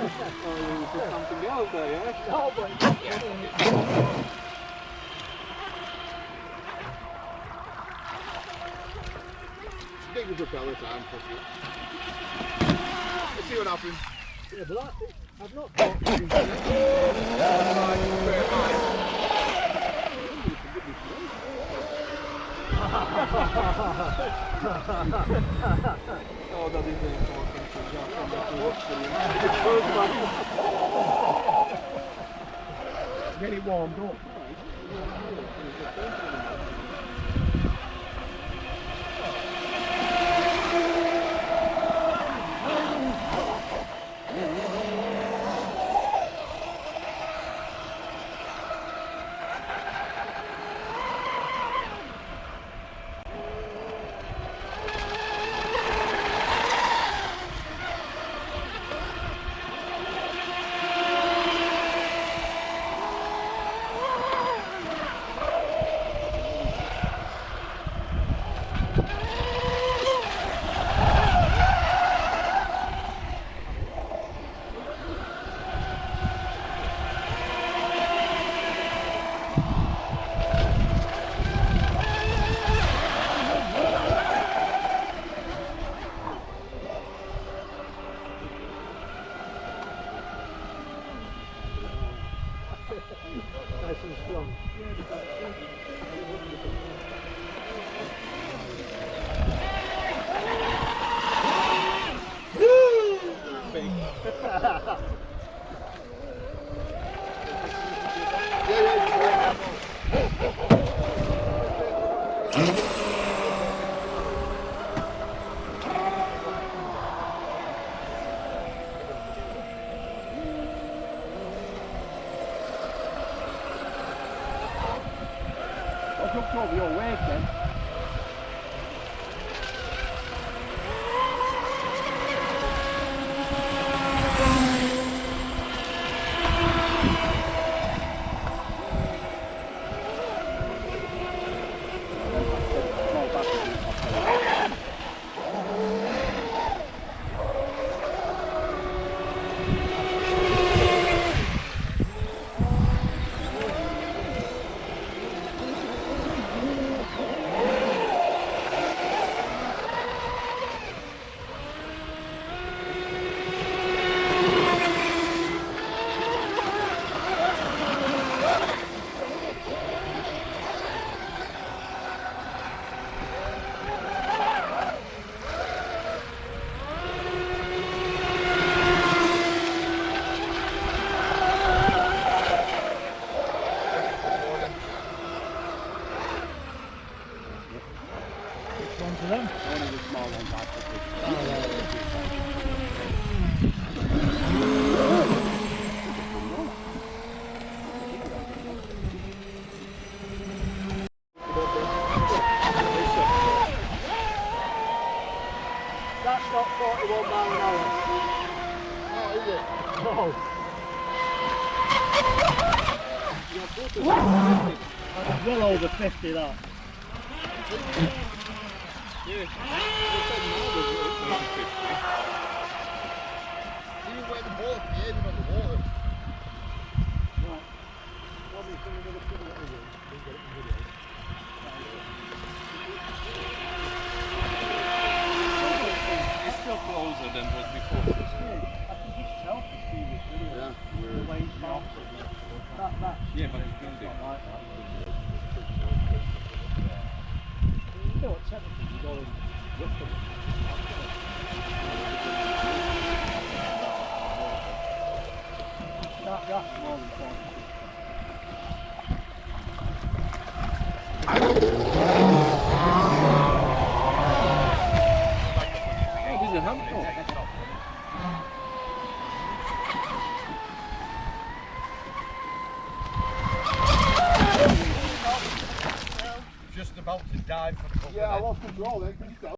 you did something else there, yeah? No, but Big as a pellet arm for you. Let's see what happens. yeah, but I've not thought to do Oh, that is very important to jump on the get it warmed up. Nice and strong. I jumped over your wave then. One to them. Only the small ones actually. That's not 41 mile an hour. Oh, is it? No. That's well over 50 that. Yeah. Even where the ball at the end of the water. Right. Obviously we're going to put it in the video. It's still closer than was before. I think it's self-esteem, really. Yeah. The way it's marked. That. Yeah, but it's building. Not like that. You know what, technically you're going with them. That's more important. Oh, this is a hump. Just about to dive for the Yeah, I lost control then.